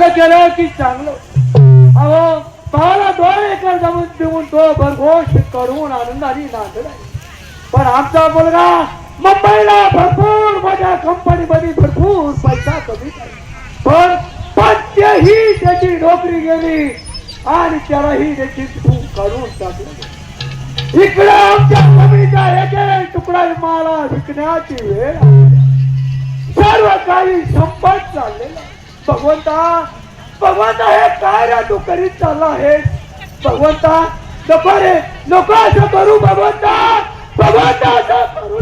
झालं केलं की चांगलं. अहो भावाला 2 एकर जमीन देऊन तो भरघोष करून आनंदाने नांदला. पण आमचा मुलगा मुंबईला भरपूर मोठ्या कंपनीमध्ये भरपूर पैसा कमी पण तेही त्याची नोकरी गेली आणि त्यालाही त्याची धूम काढून टाकली. इकडे आमच्या जमिनीचा एक तुकडा मला विकण्याची वेळ सर्व काही संपत चाललेला. भगवंता हे काय रे तू करीत चालला आहे. भगवंता नको रे नको असं करू. भगवंता असं करू.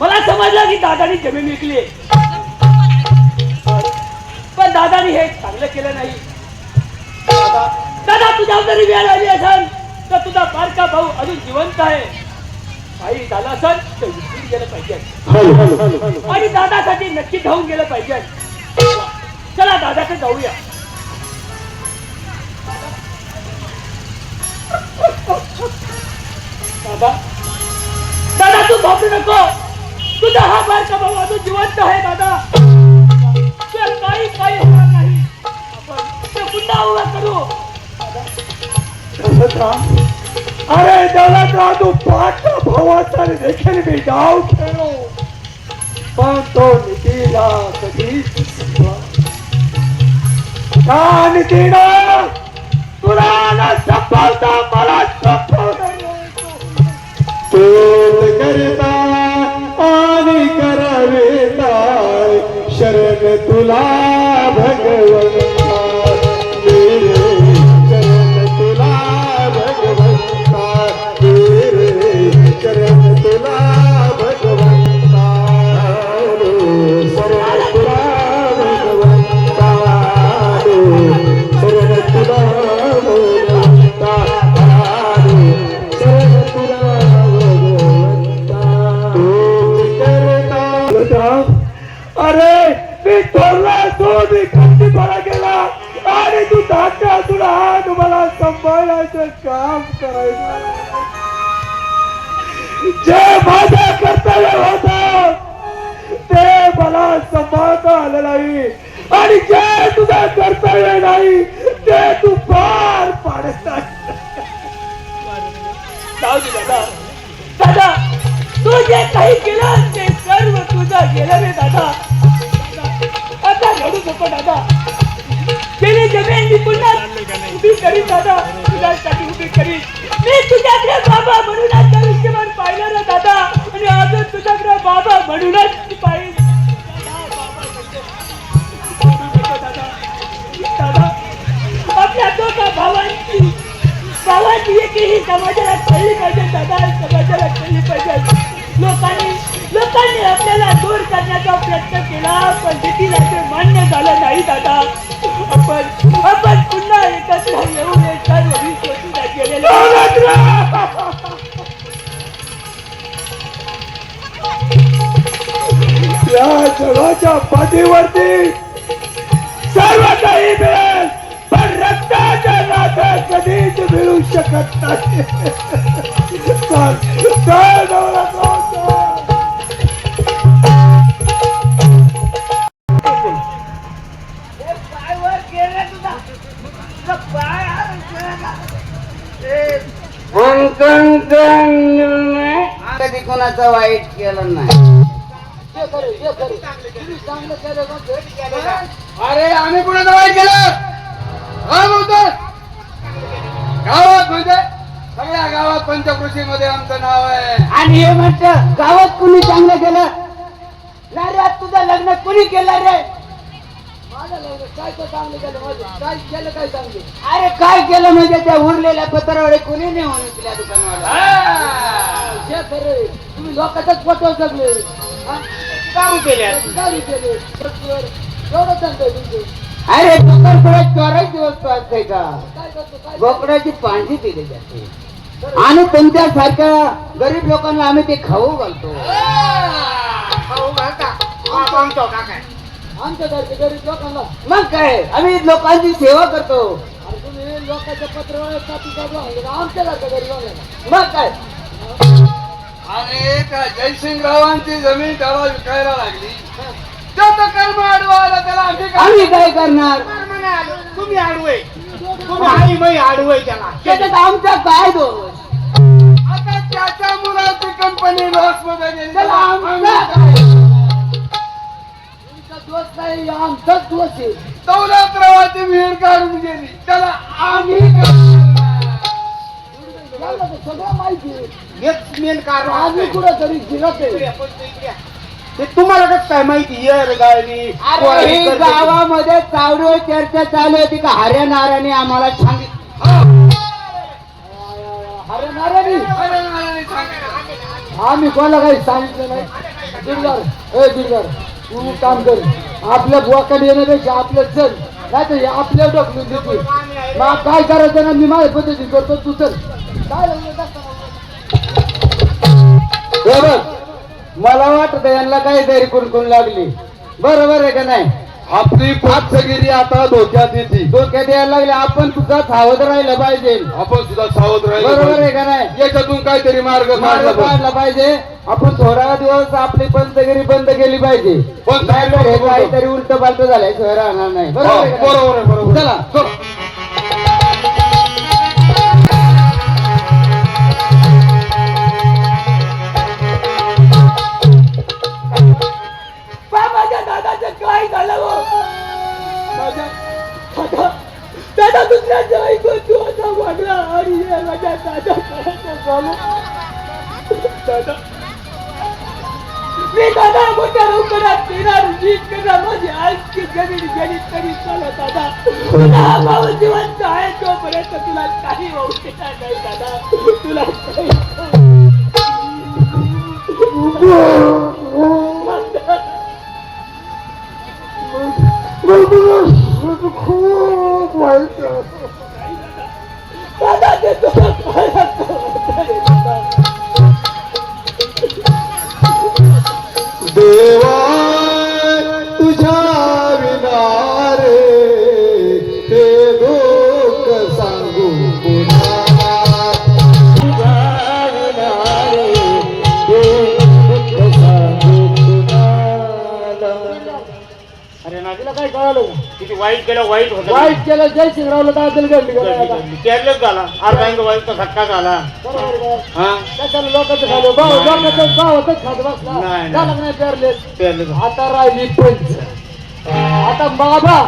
मला समजलं की दादानी जमीन विकली पण दादानी हे चांगलं केलं नाही. दादा तुझ्या जरी वेळ आली असेल तर तुझा बारका भाऊ अजून जिवंत आहे. काही झालं असेल तर विसरून गेलं पाहिजे आणि दादासाठी नक्की धावून गेलं पाहिजे. चला दादाकडे जाऊया. दादा तू घाबरू नको. तुझा हा बारका भाऊ अजून जिवंत आहे. दादा काही होणार नाही. आपण पुन्हा उभा करू. अरे दौलतराव तू पाठचा भावाचा देखील मी डाव खेळलो पण तो नितीला कधीच नितीनं तुला न संपवता मला संपवलं. करता आणि करवेता शरण तुला भगवंता. शरण तुला भगवंता. शरण तुला भगवंता. शरण तुला भगवंता. शरण तुला भगवंता. शरण तुला अरे मी थोरला तो मी खंडी पडा गेला आणि तू धाकटा तुला तुम्हाला सांभाळायचं काम करायचं. जे माझं कर्तव्य होत ते मला सांभाळता आलं नाही आणि जे तुझं कर्तव्य नाही ते तू पार पाडत नाही. दादा तू जे काही केलं ते सर्व तुझं गेलं रे दादा. आता घडू नको दादा. गेली जमीन मी पुन्हा उभी करीन दादा. तुझ्यासाठी उभी करीन. मी तुझ्याकडे बाबा म्हणूनच आयुष्यभर पाहिलं रे दादा आणि अजून तुझ्याकडे बाबा म्हणूनच पाहिजे. दादा आपल्या दोघा भावांची एकही समाजाला कळली पाहिजे दादा. समाजाला कळली पाहिजे. लोकांनी आपल्याला दूर करण्याचा प्रयत्न केला पण देखील ते मान्य झालं नाही दादा. आपण पुन्हा एकत्र येऊन सर्व विश्वासूला गेलेले. या जगाच्या पाठीवरती सर्व काही मिळेल पण रक्ताच्या नात्यात कधीच मिळू शकत नाही. कधी कोणाचा वाईट केलं नाही. अरे आम्ही कुणाचं वाईट केलं. गावात म्हणजे सगळ्या गावात पंचकृषी मध्ये आमचं नाव आहे. आणि हे म्हणत गावात कुणी चांगलं केलं नाही रे. तुझं लग्न कुणी केलं रे. काय चांगलं केलं काय केलं काय चांगलं. अरे काय केलं म्हणजे त्या उरलेल्या पत्रावळे कुणी नाही म्हणून तुला दुकानवाला. तुम्ही लोकांचाच पटव सगळे काम केले एवढं चांगलं तुमचं. अरे दुकान थोडा चोरायची वस्तू असते का. काय करतो काय बोकडाची पांढरी दिली जाते आणि तुमच्यासारख्या गरीब लोकांना आम्ही ते खाऊ घालतो. आमच्यासारखे गरीब लोकांना मग काय आम्ही लोकांची सेवा करतो. तुम्ही लोकांच्या पत्र आमच्या गरीब मग काय आणि त्या जयसिंगरावांची जमीन त्याला विकायला लागली त्याचं कर्म आडवा आलं त्याला आम्ही काय करणार तुम्ही आडवय तुम्ही आई मै आडवय त्याला त्याच्यात आमचा काय दोष आता त्याच्या मुलाची कंपनी लॉस मध्ये गेली त्याला आमचा दोष नाही आमचाच दोष आहे. दौलतरावाची विहीर काढून गेली त्याला आम्ही याला तर सगळं माहिती आहे. हेच मेन कारण आम्ही आहे. कुठं तरी जिरत आहे. ते तुम्हाला कसं काय माहिती येर गाडी अरे ही गावामध्ये चावडीवर चर्चा चालू होती का हरियाणाने आम्हाला सांगितलं अरे नारायणी हरियाणाने सांगितलं आम्ही कोणाला काही सांगितलं नाही. दुर्गार दुर्गार तू काम कर आपल्या बुवाकडे येण्यापेक्षा आपलं चल नाही तर आपल्या ढकलून देते मग काय करायचं ना मी माझ्या पद्धती करतो तू चल काय हे बघ मला वाटत यांना काहीतरी कुणकुण लागली बरोबर आहे का नाही आपली पाचगिरी आता धोक्यात येते डोक्यात यायला लागले आपण तुझा सावध राहिलं पाहिजे आपण सुद्धा सावध बरोबर आहे का नाही याच्यातून काहीतरी मार्ग मार्ग काढला पाहिजे आपण थोडा दिवस आपली पंचगिरी बंद केली पाहिजे बंद नाहीतर हे काहीतरी उलट पालट झाल्याशिवाय राहणार नाही बरोबर आहे का नाही? बरोबर आहे बरोबर चला माझ्या दादाचं काय झालं हो? दादा दुसऱ्याच्या ऐकून तू असा वागला आणि हे माझ्या दादा झालं दादा मी दादा मोठ्या लवकरात येणार जीत करणार माझी आजची जमीन गेली तरी चालत दादा तुला भाऊ जिवंत आहे तोपर्यंत तुला काही होऊ देणार नाही दादा तुला खूप वाईट दादा ते तुला देवा तुझ्या विना रे ते दुःख सांगू अरे नाजीला काय कळालं किती वाईट केलं वाईट होतं वाईट केलं जय शिंगरावला दादल घडली केअरलेस झाला अर्धांग वाईटचा धक्का झाला हा कशाला लोकांचं खाल्लं भाऊ लोकांचं भावातच खात बसला नाही. झालं नाही पेरले केअरलेस आता राहिली पंच आता बाबा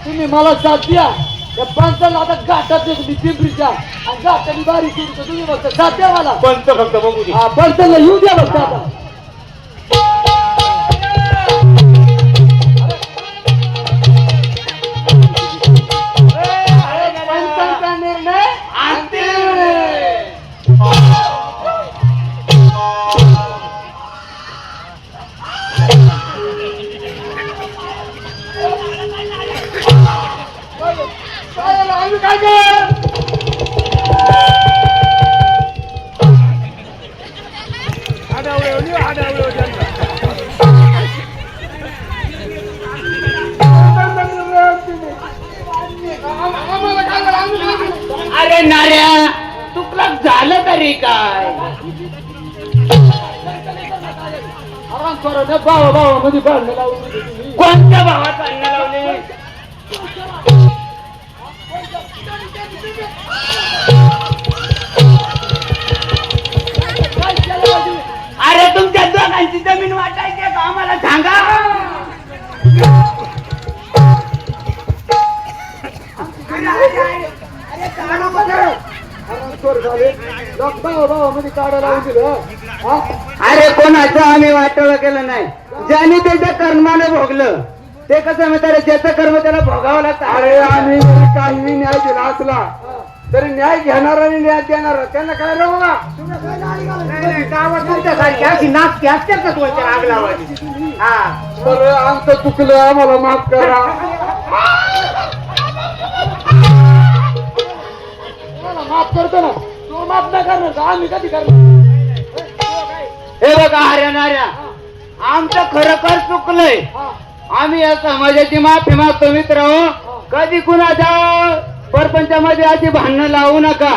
तुम्ही मला साथ द्या त्या पंचाला आता गाठात मी पिंपरीच्या आणि गाठाची बारी सुरू तुम्ही बघता साथ द्या मला पंच फक्त बघू दे हा पंचाला येऊ द्या बघता आता पंचांचा निर्णय आम्ही काय कर अरे नाऱ्या तुला झालं तरी काय आराम करा ना भावा भावा मध्ये भांडण लावून देते तुम्ही. कोणत्या भावात अन्न लावले काय केलं पाहिजे? अरे तुमच्या दोघांची जमीन वाटायची आहे का आम्हाला सांगा आराम कर झाले. लोक भावा भावा मध्ये काढा लावून दिलं हा? अरे कोणाचं आम्ही वाटोळं केलं नाही ज्याने त्याच्या कर्माने भोगलं ते कसं म्हणतात ज्याचं कर्म त्याला भोगावं लागतं अरे आम्ही जरी काही न्याय दिला असला तरी न्याय घेणार आणि न्याय देणार त्यांना काय रे बाबा अशी नाचकी असतात का तुमच्या आग लावायची हा तर आमचं चुकलं आम्हाला माफ करा मला माफ करतो ना तू माफ नाही करणार का? आम्ही कधी करणार हे बघा हऱ्या आमचं खरोखर चुकलंय हा आम्ही या समाजाची माफी मागतो मित्र कधी कुणाच्या परपंचामध्ये अशी भांडणं लावू नका.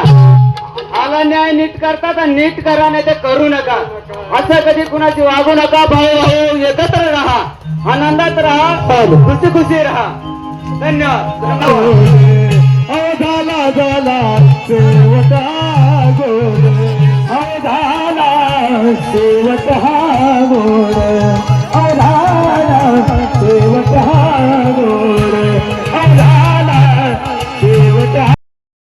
आला न्याय नीट करता तर नीट करा, नाही ते करू नका. असं कधी कुणाची वागू नका. भाऊ भाऊ एकत्र राहा, आनंदात राहा, खुशी खुशी राहा. धन्यवाद. झाला झाला शेवट हा गोड, झाला शेवट हा